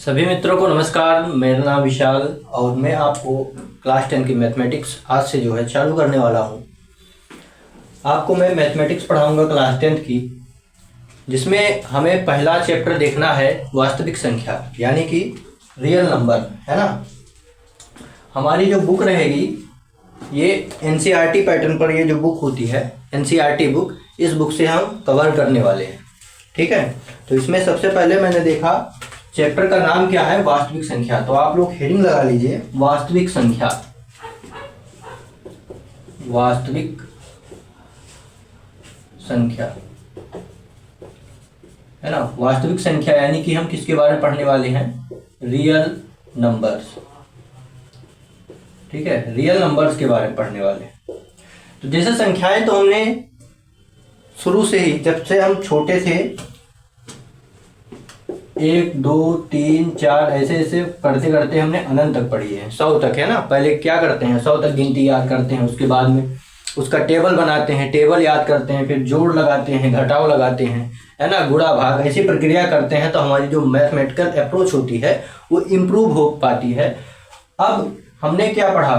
सभी मित्रों को नमस्कार। मेरा नाम विशाल और मैं आपको क्लास 10 की मैथमेटिक्स आज से चालू करने वाला हूँ। आपको मैं मैथमेटिक्स पढ़ाऊँगा क्लास 10 की, जिसमें हमें पहला चैप्टर देखना है वास्तविक संख्या यानी कि रियल नंबर, है ना। हमारी जो बुक रहेगी ये एनसीईआरटी पैटर्न पर, ये जो बुक होती है एनसीईआरटी बुक, इस बुक से हम कवर करने वाले हैं, ठीक है। तो इसमें सबसे पहले मैंने देखा चैप्टर का नाम क्या है, वास्तविक संख्या। तो आप लोग हेडिंग लगा लीजिए वास्तविक संख्या। वास्तविक संख्या, है ना। वास्तविक संख्या यानी कि हम किसके बारे में पढ़ने वाले हैं, रियल नंबर्स, ठीक है। रियल नंबर्स के बारे में पढ़ने वाले हैं। तो जैसे संख्याएं तो हमने शुरू से ही, जब से हम छोटे थे, 1 2 3 4 ऐसे ऐसे करते करते हमने अनंत तक पढ़ी है, 100 तक, है ना। पहले क्या करते हैं, 100 तक गिनती याद करते हैं, उसके बाद में उसका टेबल बनाते हैं, टेबल याद करते हैं, फिर जोड़ लगाते हैं, घटाव लगाते हैं, है ना, गुणा भाग, ऐसी प्रक्रिया करते हैं। तो हमारी जो मैथमेटिकल अप्रोच होती है वो इम्प्रूव हो पाती है। अब हमने क्या पढ़ा,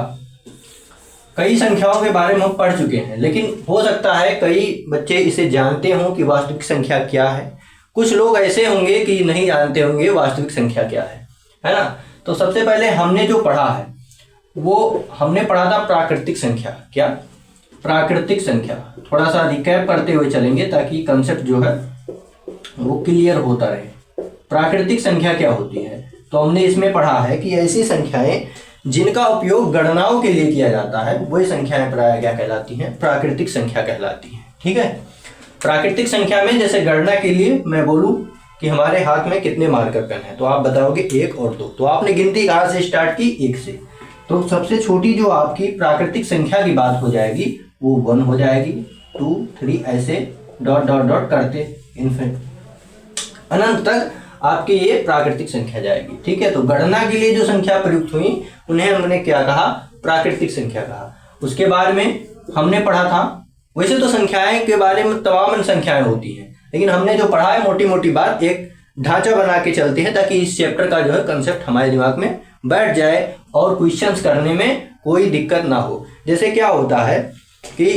कई संख्याओं के बारे में हम पढ़ चुके हैं, लेकिन हो सकता है कई बच्चे इसे जानते हों कि वास्तविक संख्या क्या है। कुछ लोग ऐसे होंगे कि नहीं जानते होंगे वास्तविक संख्या क्या है ना। तो सबसे पहले हमने जो पढ़ा है वो हमने पढ़ा था प्राकृतिक संख्या। क्या, प्राकृतिक संख्या। थोड़ा सा रिकैप करते हुए चलेंगे ताकि कंसेप्ट जो है वो क्लियर होता रहे। प्राकृतिक संख्या क्या होती है, तो हमने इसमें पढ़ा है कि ऐसी संख्याएं जिनका उपयोग गणनाओं के लिए किया जाता है वही संख्याएं प्रायः क्या कहलाती हैं, प्राकृतिक संख्या कहलाती हैं, ठीक है। प्राकृतिक संख्या में जैसे गणना के लिए मैं बोलूं कि हमारे हाथ में कितने मार्कर पेन है, तो आप बताओगे 1 और 2। तो आपने गिनती कहाँ से स्टार्ट की, 1 से। तो सबसे छोटी जो आपकी प्राकृतिक संख्या की बात हो जाएगी वो 1 हो जाएगी, 2 3 ऐसे डॉट डॉट डॉट करते इनफिनिट अनंत तक आपकी ये प्राकृतिक संख्या जाएगी, ठीक है। तो गणना के लिए जो संख्या प्रयुक्त हुई उन्हें हमने क्या कहा, प्राकृतिक संख्या कहा। उसके बाद में हमने पढ़ा था, वैसे तो संख्याएं के बारे में तमाम संख्याएं होती हैं, लेकिन हमने जो पढ़ा है मोटी मोटी बात, एक ढांचा बना के चलते हैं ताकि इस चैप्टर का जो है कंसेप्ट हमारे दिमाग में बैठ जाए और क्वेश्चंस करने में कोई दिक्कत ना हो। जैसे क्या होता है कि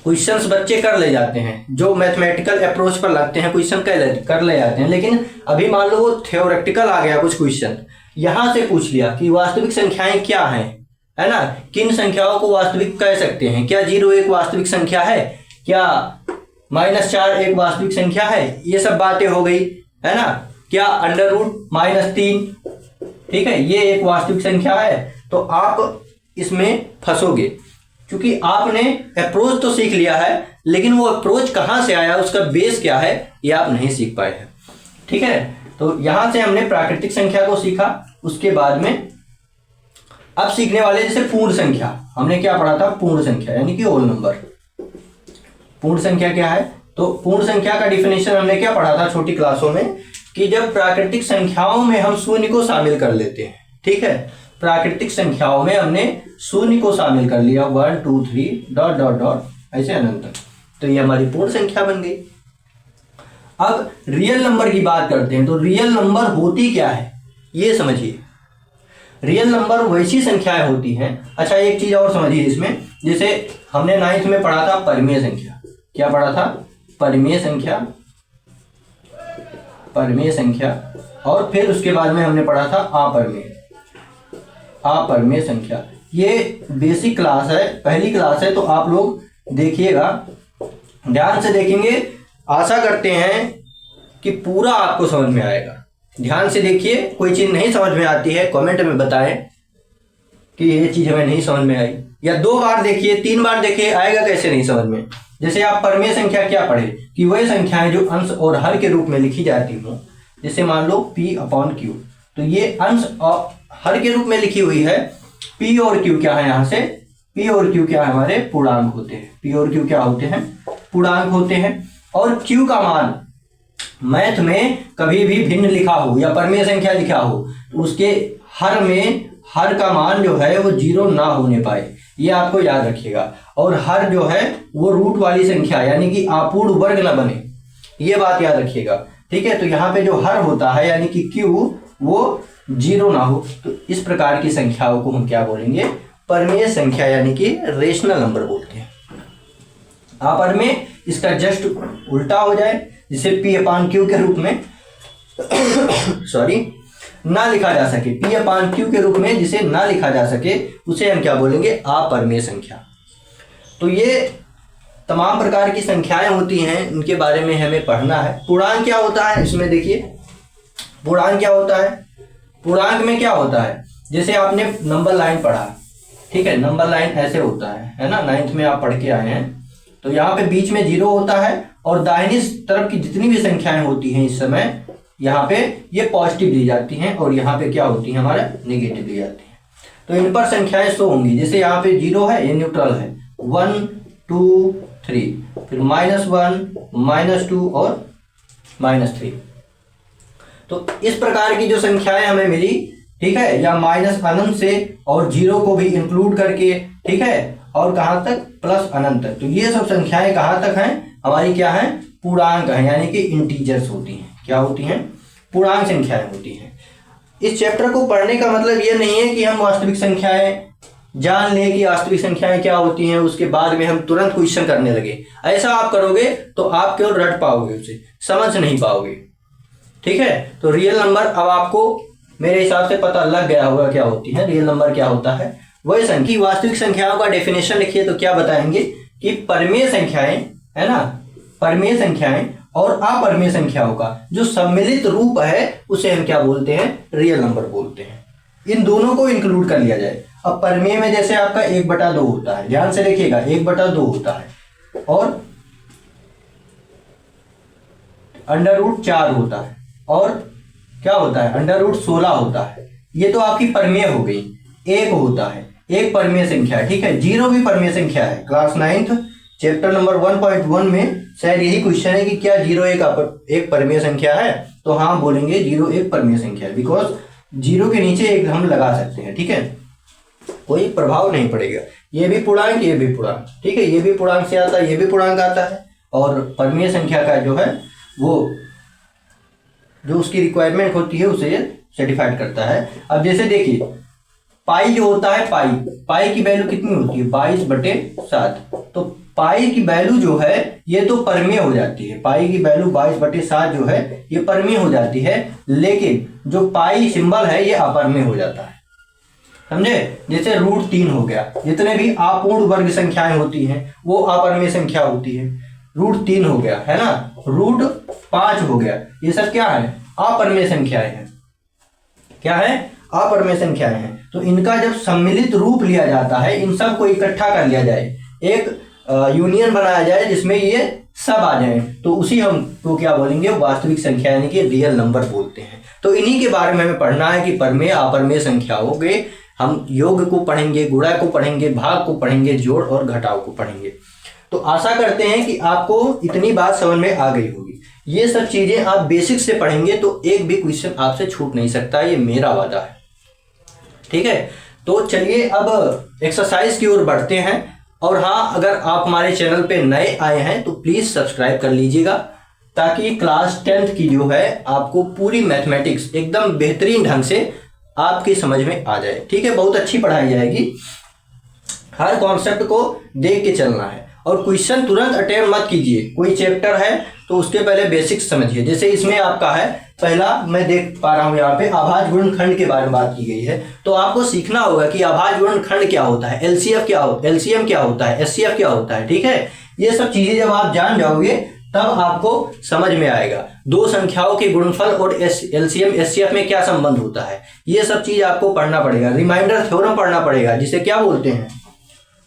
क्वेश्चंस बच्चे कर ले जाते हैं, जो मैथमेटिकल अप्रोच पर लगते हैं क्वेश्चन कर ले जाते हैं, लेकिन अभी मान लो वो थ्योरेटिकल आ गया, कुछ क्वेश्चन यहाँ से पूछ लिया कि वास्तविक संख्याएं क्या हैं, है ना, किन संख्याओं को वास्तविक कह सकते हैं, क्या 0 एक वास्तविक संख्या है, क्या -4 एक वास्तविक संख्या है, ये सब बातें हो गई, है ना। क्या √-3, ठीक है, ये एक वास्तविक संख्या है। तो आप इसमें फंसोगे क्योंकि आपने अप्रोच तो सीख लिया है, लेकिन वो अप्रोच कहाँ से आया, उसका बेस क्या है, ये आप नहीं सीख पाए हैं, ठीक है। तो यहाँ से हमने प्राकृतिक संख्या को सीखा। उसके बाद में अब सीखने वाले जैसे पूर्ण संख्या। हमने क्या पढ़ा था, पूर्ण संख्या यानी कि होल नंबर। पूर्ण संख्या क्या है, तो पूर्ण संख्या का डिफिनेशन हमने क्या पढ़ा था छोटी क्लासों में, कि जब प्राकृतिक संख्याओं में हम शून्य को शामिल कर लेते हैं, ठीक है। प्राकृतिक संख्याओं में हमने शून्य को शामिल कर लिया, 1 2 3 डॉट डॉट डॉट ऐसे अनंत तक, तो ये हमारी पूर्ण संख्या बन गई। अब रियल नंबर की बात करते हैं। तो रियल नंबर होती क्या है ये समझिए। रियल नंबर वैसी संख्याएं होती हैं। अच्छा, एक चीज और समझिए इसमें, जैसे हमने 9th में पढ़ा था परिमेय संख्या। क्या पढ़ा था, परिमेय संख्या, परिमेय संख्या। और फिर उसके बाद में हमने पढ़ा था अपरिमेय, अपरिमेय संख्या। ये बेसिक क्लास है, पहली क्लास है, तो आप लोग देखिएगा, ध्यान से देखेंगे। आशा करते हैं कि पूरा आपको समझ में आएगा। ध्यान से देखिए, कोई चीज नहीं समझ में आती है कमेंट में बताएं कि ये चीज हमें नहीं समझ में आई, या 2 बार देखिए, 3 बार देखिए, आएगा कैसे नहीं समझ में। जैसे आप परिमेय संख्या क्या पढ़े कि वही संख्याएं जो अंश और हर के रूप में लिखी जाती हो, जैसे मान लो P/Q, तो ये अंश और हर के रूप में लिखी हुई है। P और Q क्या है, यहाँ से P और Q क्या है, हमारे पूर्णांक होते हैं। P और Q क्या होते हैं, पूर्णांक होते हैं। और Q का मान मैथ में कभी भी भिन्न लिखा हो या परिमेय संख्या लिखा हो तो उसके हर में हर का मान जो है वो 0 ना होने पाए, ये आपको याद रखिएगा। और हर जो है वो रूट वाली संख्या यानी कि अपूर्ण वर्ग ना बने, ये बात याद रखिएगा, ठीक है। तो यहाँ पे जो हर होता है यानी कि Q वो 0 ना हो, तो इस प्रकार की संख्याओं को हम क्या बोलेंगे, परमेय संख्या यानी कि रेशनल नंबर बोलते हैं। अपर में इसका जस्ट उल्टा हो जाए, जिसे P/Q के रूप में सॉरी ना लिखा जा सके, P/Q के रूप में जिसे ना लिखा जा सके, उसे हम क्या बोलेंगे, अपरमेय संख्या। तो ये तमाम प्रकार की संख्याएं होती हैं, इनके बारे में हमें पढ़ना है। पूर्णांक क्या होता है, इसमें देखिए पूर्णांक क्या होता है। पूर्णांक में क्या होता है, जैसे आपने नंबर लाइन पढ़ा, ठीक है, नंबर लाइन ऐसे होता है ना, 9th में आप पढ़ के आए हैं। तो यहाँ पे बीच में 0 होता है और दाहिनी तरफ की जितनी भी संख्याएं होती हैं इस समय, यहाँ पे ये पॉजिटिव ली जाती हैं और यहाँ पे क्या होती है, हमारा नेगेटिव ली जाती है। तो इन पर संख्याएं शो होंगी, जैसे यहाँ पे 0 है, ये न्यूट्रल है, 1 2 3, फिर -1 -2 और -3। तो इस प्रकार की जो संख्याएं हमें मिली, ठीक है, या माइनस अनंत से और 0 को भी इंक्लूड करके, ठीक है, और कहाँ तक, प्लस अनंत तक। तो ये सब संख्याएं कहाँ तक हैं, हमारी क्या है, पूर्णांक है, यानी कि इंटीजर्स होती हैं। क्या होती हैं, पूर्णांक संख्याएं होती हैं। इस चैप्टर को पढ़ने का मतलब ये नहीं है कि हम वास्तविक संख्याएं जान लें कि वास्तविक संख्याएं क्या होती हैं, उसके बाद में हम तुरंत क्वेश्चन करने लगे। ऐसा आप करोगे तो आप केवल रट पाओगे, उसे समझ नहीं पाओगे, ठीक है। तो रियल नंबर अब आपको मेरे हिसाब से पता लग गया होगा क्या होती है, रियल नंबर क्या होता है। वही संख्या, वास्तविक संख्याओं का डेफिनेशन लिखिए तो क्या बताएंगे कि परमेय संख्याएं, है ना, परमेय संख्याएं और अपरमेय संख्याओं का जो सम्मिलित रूप है उसे हम क्या बोलते हैं, रियल नंबर बोलते हैं। इन दोनों को इंक्लूड कर लिया जाए। अब परमेय में जैसे आपका 1/2 होता है, ध्यान से देखिएगा, 1/2 होता है, और √4 होता है, और क्या होता है, √16 होता है। ये तो आपकी परमेय हो गई। 1 होता है, एक परमेय संख्या है, ठीक है। 0 भी परमेय संख्या है। क्लास 9th चैप्टर नंबर 1.1 में शायद यही क्वेश्चन है कि क्या 0 एक परमेय संख्या है, तो हाँ बोलेंगे 0 एक परमेय संख्या है, बिकॉज 0 के नीचे एक हम लगा सकते हैं, ठीक है, कोई प्रभाव नहीं पड़ेगा। ये भी पूर्णांक, ये भी पूर्णांक, ठीक है, ये भी पूर्णांक से आता है, ये भी पूर्णांक आता है, और परमेय संख्या का जो है वो जो उसकी रिक्वायरमेंट होती है उसे ये सर्टिफाइड करता है। अब जैसे देखिए पाई जो होता है, पाई की वैल्यू कितनी होती है, 22/7। तो पाई की वैल्यू जो है ये तो परमेय हो जाती है, पाई की वैल्यू 22/7 जो है ये परमेय हो जाती है, लेकिन जो पाई सिंबल है ये अपरमेय हो जाता है, समझे। जैसे √3 हो गया, जितने भी अपूर्ण वर्ग संख्याएं होती हैं वो अपरमेय संख्या होती है। √3 हो गया, है ना, √5 हो गया, ये सब क्या है, अपरमेय संख्याएं हैं। क्या है, अपरमेय संख्याएं हैं। तो इनका जब सम्मिलित रूप लिया जाता है, इन सब को इकट्ठा कर लिया जाए, एक यूनियन बनाया जाए जिसमें ये सब आ जाए, तो उसी हम तो क्या बोलेंगे, वास्तविक संख्या यानी कि रियल नंबर बोलते हैं। तो इन्हीं के बारे में हमें पढ़ना है कि परमेय अपरमेय संख्याओं के हम योग को पढ़ेंगे, गुणा को पढ़ेंगे, भाग को पढ़ेंगे, जोड़ और घटाव को पढ़ेंगे। तो आशा करते हैं कि आपको इतनी बात समझ में आ गई होगी। ये सब चीजें आप बेसिक से पढ़ेंगे तो एक भी क्वेश्चन आपसे छूट नहीं सकता, ये मेरा वादा है, ठीक है। तो चलिए अब एक्सरसाइज की ओर बढ़ते हैं। और हाँ, अगर आप हमारे चैनल पे नए आए हैं तो प्लीज सब्सक्राइब कर लीजिएगा, ताकि क्लास 10th की जो है आपको पूरी मैथमेटिक्स एकदम बेहतरीन ढंग से आपकी समझ में आ जाए, ठीक है। बहुत अच्छी पढ़ाई जाएगी, हर कॉन्सेप्ट को देख के चलना है, और क्वेश्चन तुरंत अटेम्प्ट मत कीजिए। कोई चैप्टर है तो उसके पहले बेसिक्स समझिए। जैसे इसमें आपका है पहला, मैं देख पा रहा हूँ यहाँ पे अभाज्य गुणनखंड के बारे में बात की गई है, तो आपको सीखना होगा कि अभाज्य गुणनखंड क्या होता है, एलसीएम क्या होता है, एचसीएफ क्या होता है, ठीक है। ये सब चीजें जब आप जान जाओगे तब आपको समझ में आएगा दो संख्याओं के गुणनफल और एलसीएम एचसीएफ में क्या संबंध होता है। ये सब चीज आपको पढ़ना पड़ेगा। रिमाइंडर थ्योरम पढ़ना पड़ेगा, जिसे क्या बोलते हैं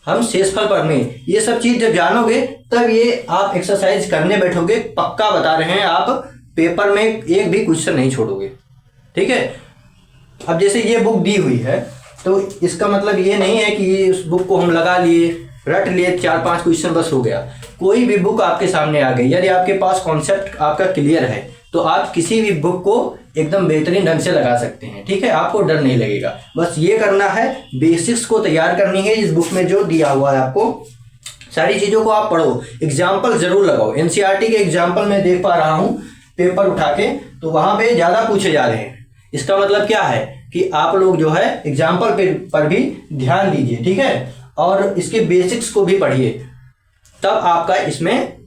हम, शेषफल प्रमेय। ये सब चीज जब जानोगे तब ये आप एक्सरसाइज करने बैठोगे, पक्का बता रहे हैं, आप पेपर में एक भी क्वेश्चन नहीं छोड़ोगे, ठीक है। अब जैसे ये बुक दी हुई है तो इसका मतलब ये नहीं है कि इस बुक को हम लगा लिए, रट लिए, 4-5 क्वेश्चन बस हो गया। कोई भी बुक आपके सामने आ गई, यदि आपके पास कॉन्सेप्ट आपका क्लियर है तो आप किसी भी बुक को एकदम बेहतरीन ढंग से लगा सकते हैं, ठीक है। आपको डर नहीं लगेगा। बस ये करना है, बेसिक्स को तैयार करनी है। इस बुक में जो दिया हुआ है आपको सारी चीजों को आप पढ़ो, एग्जाम्पल जरूर लगाओ। एनसीईआरटी के एग्जाम्पल में देख पा रहा हूँ पेपर उठा के, तो वहां पे ज्यादा पूछे जा रहे हैं। इसका मतलब क्या है कि आप लोग जो है एग्जाम्पल पर भी ध्यान दीजिए, ठीक है, और इसके बेसिक्स को भी पढ़िए, तब आपका इसमें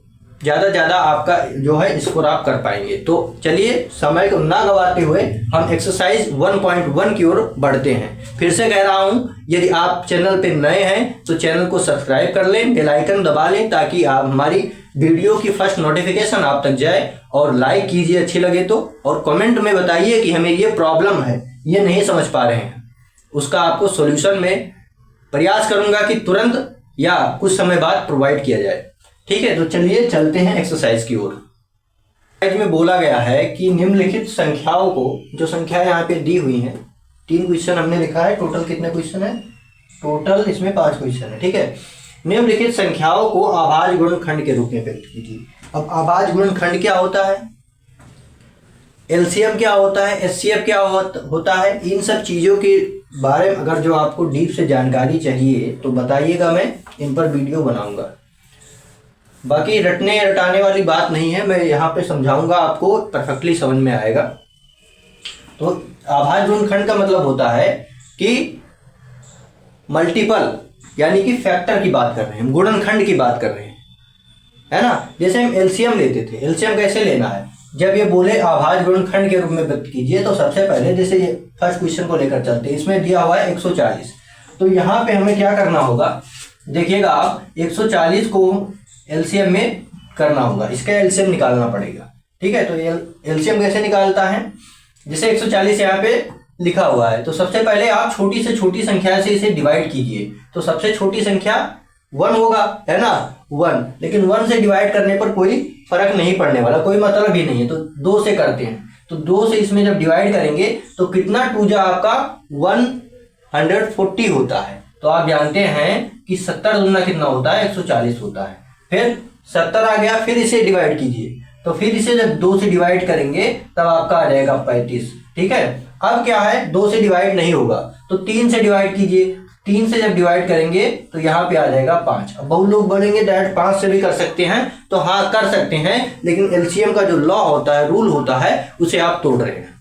ज़्यादा आपका जो है स्कोर आप कर पाएंगे। तो चलिए समय को ना गवाते हुए हम एक्सरसाइज 1.1 की ओर बढ़ते हैं। फिर से कह रहा हूं, यदि आप चैनल पे नए हैं तो चैनल को सब्सक्राइब कर लें, बेल आइकन दबा लें, ताकि आप हमारी वीडियो की फर्स्ट नोटिफिकेशन आप तक जाए, और लाइक कीजिए अच्छी लगे तो, और कमेंट में बताइए कि हमें ये प्रॉब्लम है, ये नहीं समझ पा रहे हैं, उसका आपको सोल्यूशन में प्रयास करूंगा कि तुरंत या कुछ समय बाद प्रोवाइड किया जाए, ठीक है। तो चलिए चलते हैं एक्सरसाइज की ओर। एक्सरसाइज में बोला गया है कि निम्नलिखित संख्याओं को, जो संख्याएं यहाँ पे दी हुई हैं, 3 क्वेश्चन हमने लिखा है, टोटल कितने क्वेश्चन है, टोटल इसमें 5 क्वेश्चन है, ठीक है। निम्नलिखित संख्याओं को अभाज्य गुणनखंड के रूप में व्यक्त कीजिए। अब अभाज्य गुणनखंड क्या होता है, एलसीएम क्या होता है, एचसीएफ क्या होता है, इन सब चीज़ों के बारे में अगर जो आपको डीप से जानकारी चाहिए तो बताइएगा, मैं इन पर वीडियो बनाऊंगा। बाकी रटने रटाने वाली बात नहीं है, मैं यहाँ पे समझाऊंगा, आपको परफेक्टली समझ में आएगा। तो अभाज्य गुणनखंड का मतलब होता है कि मल्टीपल, यानी कि फैक्टर की बात कर रहे हैं, गुणनखंड की बात कर रहे हैं, है ना। जैसे हम एलसीएम लेते थे, एलसीएम कैसे लेना है, जब ये बोले अभाज्य गुणनखंड के रूप में व्यक्त कीजिए, तो सबसे पहले जैसे ये फर्स्ट क्वेश्चन को लेकर चलते हैं, इसमें दिया हुआ है 140, तो यहाँ पे हमें क्या करना होगा, देखिएगा आप 140 को एलसीएम में करना होगा, इसका एलसीएम निकालना पड़ेगा, ठीक है। तो एलसीएम कैसे निकालता है, जैसे 140 यहाँ पे लिखा हुआ है, तो सबसे पहले आप छोटी से छोटी संख्या से इसे डिवाइड कीजिए, तो सबसे छोटी संख्या 1 होगा, है ना, 1, लेकिन 1 से डिवाइड करने पर कोई फर्क नहीं पड़ने वाला, कोई मतलब ही नहीं है, तो 2 से करते हैं, तो 2 से इसमें जब डिवाइड करेंगे तो कितना 2 जा आपका 140 होता है। तो आप जानते हैं कि 70 दूना कितना होता है, 140 होता है। फिर 70 आ गया, फिर इसे डिवाइड कीजिए, तो फिर इसे जब 2 से डिवाइड करेंगे तब आपका आ जाएगा 35, ठीक है। अब क्या है, 2 से डिवाइड नहीं होगा तो 3 से डिवाइड कीजिए, 3 से जब डिवाइड करेंगे तो यहाँ पे आ जाएगा 5। अब बहुत लोग बोलेंगे डायरेक्ट 5 से भी कर सकते हैं, तो हाँ कर सकते हैं, लेकिन एलसीएम का जो लॉ होता है, रूल होता है, उसे आप तोड़ रहे हैं।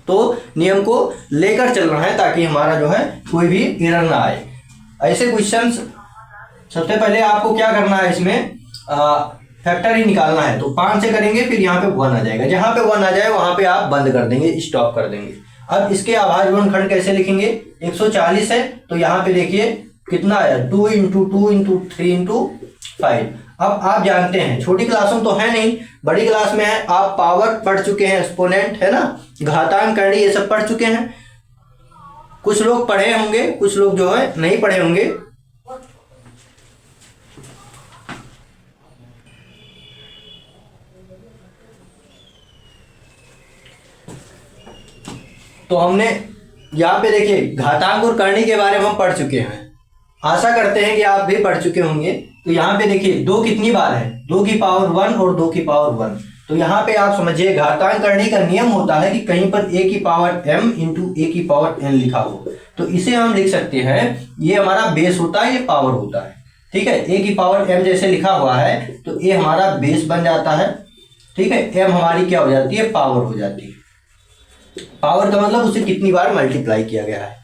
तो नियम को लेकर चलना है ताकि हमारा जो है कोई भी एरर ना आए। ऐसे क्वेश्चन सबसे पहले आपको क्या करना है, इसमें फैक्टर ही निकालना है, तो 5 से करेंगे, फिर यहाँ पे 1 आ जाएगा, जहाँ पे 1 आ जाए वहां पे आप बंद कर देंगे, स्टॉप कर देंगे। अब इसके अभाज्य गुणनखंड कैसे लिखेंगे, 140 है तो यहाँ पे देखिए कितना आया, 2 × 2 × 3 × 5। अब आप जानते हैं छोटी क्लास में तो है नहीं, बड़ी क्लास में है, आप पावर पढ़ चुके हैं, एक्सपोनेंट है ना, घातांक करणी, ये सब पढ़ चुके हैं। कुछ लोग पढ़े होंगे, कुछ लोग जो है नहीं पढ़े होंगे। तो हमने यहाँ पे देखिए घातांक और करणी के बारे में हम पढ़ चुके हैं, आशा करते हैं कि आप भी पढ़ चुके होंगे। तो यहाँ पे देखिए 2 कितनी बार है, 2 की पावर 1 और 2 की पावर 1। तो यहाँ पे आप समझिए घातांक करणी का नियम होता है कि कहीं पर a की पावर m इंटू a की पावर n लिखा हो, तो इसे हम लिख सकते हैं, ये हमारा बेस होता है, ये पावर होता है, ठीक है। a की पावर m जैसे लिखा हुआ है तो a हमारा बेस बन जाता है, ठीक है, m हमारी क्या हो जाती है, पावर हो जाती है। पावर का मतलब उसे कितनी बार मल्टीप्लाई किया गया है,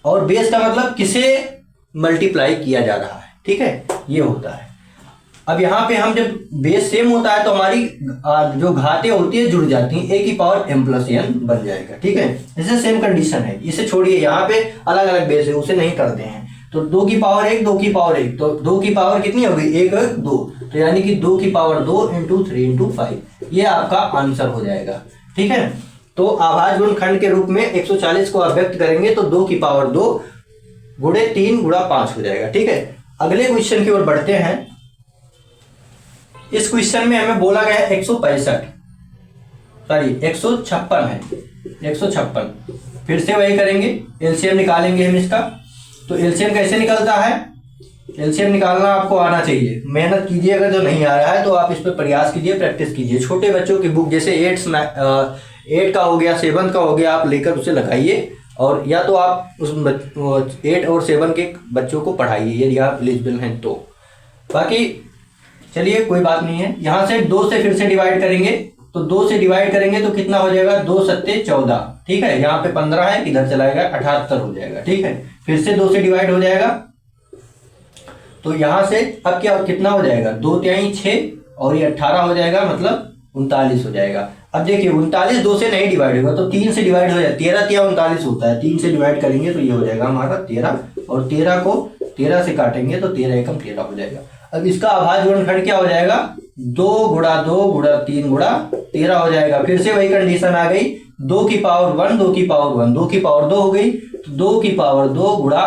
और बेस का मतलब किसे मल्टीप्लाई किया जा रहा है, ठीक है, ये होता है। अब यहाँ पे हम जब बेस सेम होता है तो हमारी जो घातें होती है जुड़ जाती हैं, a की पावर m + n बन जाएगा, ठीक है। इसे सेम कंडीशन है, इसे छोड़िए, यहाँ पे अलग अलग बेस है, उसे नहीं करते हैं। तो 2 की पावर 1, 2 की पावर 1, तो 2 की पावर कितनी होगी, 1 1 2, तो यानी कि 2 की पावर 2 × 3 × 5, ये आपका आंसर हो जाएगा, ठीक है। तो अभाज्य गुणनखंड के रूप में 140 को आप व्यक्त करेंगे तो 2 की पावर 2 × 3 × 5 हो जाएगा, ठीक है। अगले क्वेश्चन की ओर बढ़ते हैं। इस क्वेश्चन में हमें बोला गया है 156 है, 156। फिर से वही करेंगे, एलसीएम निकालेंगे हम इसका। तो एलसीएम कैसे निकलता है, एलसीएम निकालना आपको आना चाहिए, मेहनत कीजिए, अगर जो नहीं आ रहा है तो आप इस पर प्रयास कीजिए, प्रैक्टिस कीजिए। छोटे बच्चों की बुक जैसे 8 का हो गया, 7 का हो गया, आप लेकर उसे लगाइए, और या तो आप उस 8 और 7 के बच्चों को पढ़ाइए यदि आप एलिजिबल हैं तो। बाकी चलिए कोई बात नहीं है। यहाँ से 2 से फिर से डिवाइड करेंगे तो 2 से डिवाइड करेंगे तो कितना हो जाएगा, 2 सत्ते 14, ठीक है। यहाँ पे 15 है, इधर चलाएगा 78 हो जाएगा, ठीक है। फिर से 2 से डिवाइड हो जाएगा, तो यहाँ से अब क्या कितना हो जाएगा, 2 तिहाई 6 और ये 18 हो जाएगा, मतलब 39 हो जाएगा। अब देखिए 39 2 से नहीं डिवाइड होगा तो 3 से डिवाइड हो जाएगा, 13 तिया 39 होता है, 3 से डिवाइड करेंगे तो ये हो जाएगा हमारा 13, और 13 को 13 से काटेंगे तो 13 एकम 13 हो जाएगा। अब इसका अभाज्य गुणनखंड क्या हो जाएगा, 2 गुणा 2 गुणा 3 गुणा 13 हो जाएगा। फिर से वही कंडीशन आ गई, 2 की पावर 1 2 की पावर 1 2 की पावर 2 हो गई, तो 2 की पावर 2 गुणा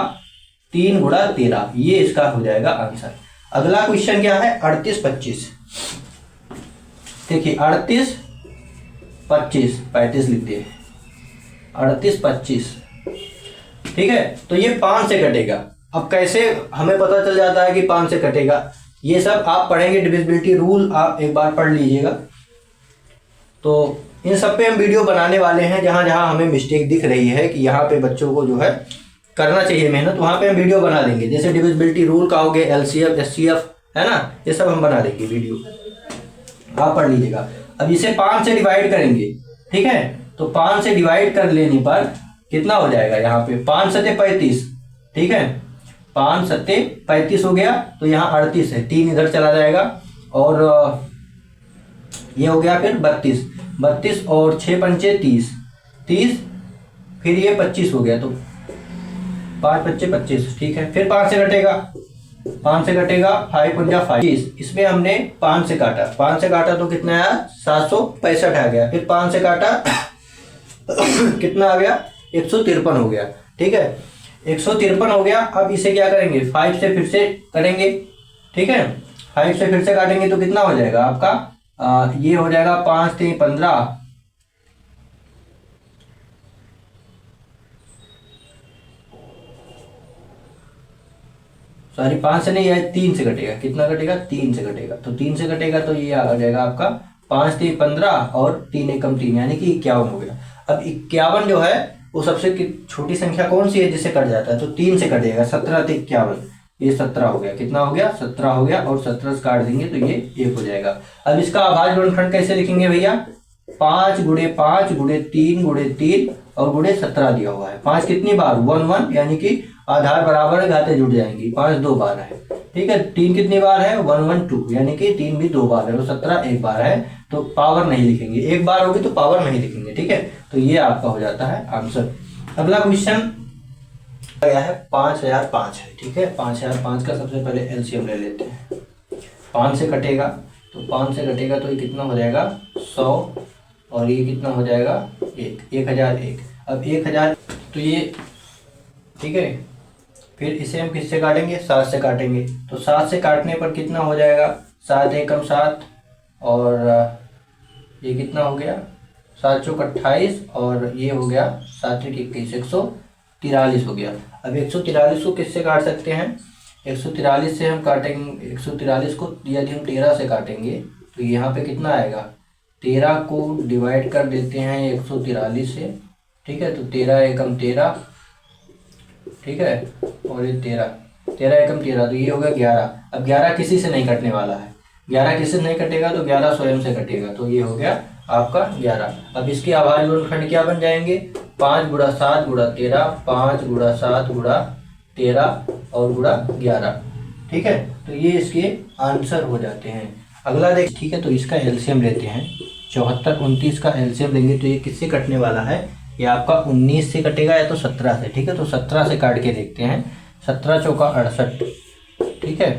3 गुणा 13, ये इसका हो जाएगा आंसर। अगला क्वेश्चन क्या है, 38 25। देखिए 38 25 35 लिख दिए, 38 25, ठीक है। तो ये 5 से कटेगा। अब कैसे हमें पता चल जाता है कि 5 से कटेगा, ये सब आप पढ़ेंगे, डिविजिबिलिटी रूल आप एक बार पढ़ लीजिएगा। तो इन सब पे हम वीडियो बनाने वाले हैं, जहां जहां हमें मिस्टेक दिख रही है कि यहाँ पे बच्चों को जो है करना चाहिए मेहनत, वहां पे हम वीडियो बना देंगे। जैसे डिविजिबिलिटी रूल का हो गया, LCF SCF है ना, ये सब हम बना देंगे वीडियो, आप पढ़ लीजिएगा। अब इसे 5 से डिवाइड करेंगे, ठीक है। तो 5 से डिवाइड कर लेने पर कितना हो जाएगा, यहाँ पे 5 सत्ते 35, ठीक है, 5 सत्ते 35 हो गया। तो यहाँ 38 है, 3 इधर चला जाएगा, और ये हो गया फिर 32 32 और 6 पंचे 30 30, फिर ये 25 हो गया, तो 5 पच्चे 25, ठीक है। फिर 5 से कटेगा, 5 से कटेगा, 5 पंजा 5, इसमें हमने 5 से काटा, 5 से काटा तो कितना आया, 765 आ गया। फिर 5 से काटा कितना आ गया, 153 हो गया, ठीक है, 153 हो गया। अब इसे क्या करेंगे, 5 से फिर से करेंगे, ठीक है, 5 से फिर से काटेंगे तो कितना हो जाएगा आपका, ये हो जाएगा 5 3 15, सॉरी 5 से नहीं है, 3 से कटेगा, कितना कटेगा, 3 से कटेगा। तो 3 से कटेगा तो ये आ जाएगा आपका 5 3 15 और 3 एकम 3, यानी कि 51 हो गया। अब 51 जो है वो सबसे छोटी संख्या कौन सी है जिससे कट जाता है, तो 3 से कटेगा, 17 3 51, ये 17 हो गया, कितना हो गया, 17 हो गया, और 17 से काट देंगे तो ये 1 हो जाएगा। अब इसका अभाज्य गुणनखंड कैसे लिखेंगे भैया, 5 गुणे 5 गुणे 3 और गुणे 17 दिया हुआ है। 5 कितनी बार, 1 1, यानी कि आधार बराबर है, घातें जुड़ जाएंगी, 5 2 बार है, ठीक है। 3 कितनी बार है, 1 1 2, यानी कि 3 भी 2 बार है, और 17 1 बार है, तो पावर नहीं लिखेंगे, 1 बार होगी तो पावर नहीं लिखेंगे, ठीक है। तो ये आपका हो जाता है आंसर। अगला क्वेश्चन गया है 5005 है, ठीक है। 5005 का सबसे पहले एलसीएम ले लेते हैं। 5 से कटेगा, तो 5 से कटेगा तो ये कितना हो जाएगा, 100, और ये कितना हो जाएगा, 1001। अब 1000, तो ये ठीक है। फिर इसे हम किससे काटेंगे, 7 से काटेंगे, तो 7 से काटने पर कितना हो जाएगा, 7 एकम 7, और ये कितना हो गया, 7 चौक 28, और ये हो गया 7 एक 21, 143 हो गया। अब 143 को किससे काट सकते हैं, 143 से हम काटेंगे, 143 को यदि हम 13 से काटेंगे तो यहाँ पे कितना आएगा, 13 को डिवाइड कर देते हैं 143 से, ठीक है। तो 13 एकम 13, ठीक है, और ये 13 एकम 13, तो ये हो गया 11। अब 11 किसी से नहीं कटने वाला है, 11 किसी से नहीं कटेगा तो 11 स्वयं से कटेगा, तो ये हो गया आपका 11। अब इसके अभाज्य गुणनखंड क्या बन जाएंगे, 5 गुणा 7 गुणा 13, 5 गुणा 7 गुणा 13 और गुणा 11, ठीक है। तो ये इसके आंसर हो जाते हैं। अगला देख, ठीक है, तो इसका एलसीएम लेते हैं। 74 29 का एलसीएम लेंगे तो ये किससे कटने वाला है, ये आपका 19 से कटेगा या तो 17 से, ठीक है। तो 17 से काट के देखते हैं, 17 चौका 68, ठीक है।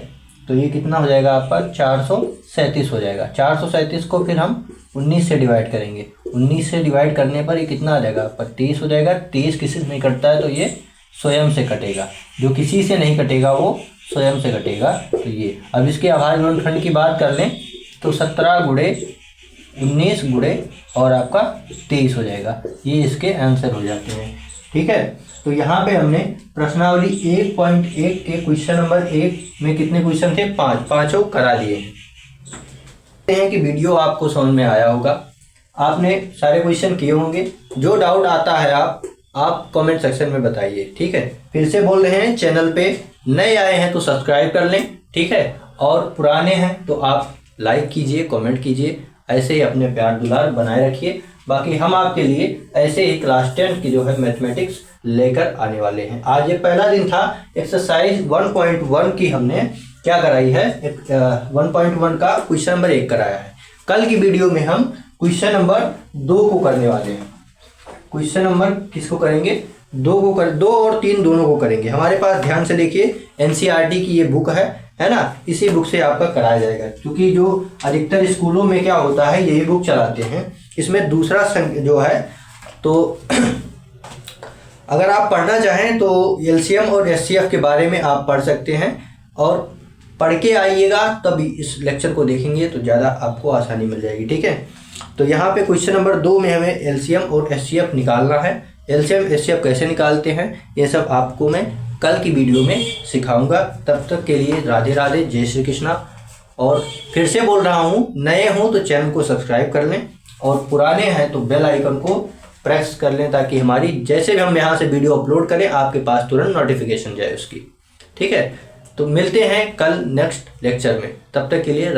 तो ये कितना हो जाएगा आपका, 437 हो जाएगा। 437 को फिर हम 19 से डिवाइड करेंगे, 19 से डिवाइड करने पर ये कितना आ जाएगा आपका, 23 हो जाएगा। 23 किसी से नहीं कटता है तो ये स्वयं से कटेगा, जो किसी से नहीं कटेगा वो स्वयं से कटेगा। तो ये, अब इसके अभाज्य गुणनखंड की बात कर लें तो 17 गुणे 19 गुणे और आपका 23 हो जाएगा, ये इसके आंसर हो जाते हैं, ठीक है। तो यहाँ पे हमने प्रश्नावली 1.1 के क्वेश्चन नंबर 1 में कितने क्वेश्चन थे, 5, पाँचों करा दिए हैं कि वीडियो आपको समझ में आया होगा, आपने सारे क्वेश्चन किए होंगे। जो डाउट आता है आप कमेंट सेक्शन में बताइए, ठीक है। फिर से बोल रहे हैं, चैनल पे नए आए हैं तो सब्सक्राइब कर लें, ठीक है, और पुराने हैं तो आप लाइक कीजिए, कमेंट कीजिए। ऐसे ही अपने प्यार दुलार बनाए रखिए। बाकी हम आपके लिए ऐसे ही क्लास 10 की जो है मैथमेटिक्स लेकर आने वाले हैं। आज ये पहला दिन था। एक्सरसाइज 1.1 की हमने क्या कराई है, 1.1 का क्वेश्चन नंबर 1 कराया है। कल की वीडियो में हम क्वेश्चन नंबर 2 को करने वाले हैं। क्वेश्चन नंबर किसको करेंगे, 2 और 3 दोनों को करेंगे। हमारे पास ध्यान से देखिए एनसीईआरटी की ये बुक है ना, इसी बुक से आपका कराया जाएगा। क्योंकि जो अधिकतर स्कूलों में क्या होता है, यही बुक चलाते हैं। इसमें दूसरा जो है तो अगर आप पढ़ना चाहें तो एलसीएम और एचसीएफ के बारे में आप पढ़ सकते हैं, और पढ़ के आइएगा तब इस लेक्चर को देखेंगे तो ज़्यादा आपको आसानी मिल जाएगी। ठीक है, तो यहाँ पे क्वेश्चन नंबर 2 में हमें एलसीएम और एचसीएफ निकालना है। एलसीएम एचसीएफ कैसे निकालते हैं ये सब आपको मैं कल की वीडियो में सिखाऊंगा। तब तक के लिए राधे राधे, जय श्री कृष्णा। और फिर से बोल रहा हूँ, नए हों तो चैनल को सब्सक्राइब कर लें, और पुराने हैं तो बेल आइकन को प्रेस कर लें, ताकि हमारी जैसे भी हम यहाँ से वीडियो अपलोड करें आपके पास तुरंत नोटिफिकेशन जाए उसकी। ठीक है, तो मिलते हैं कल नेक्स्ट लेक्चर में। तब तक के लिए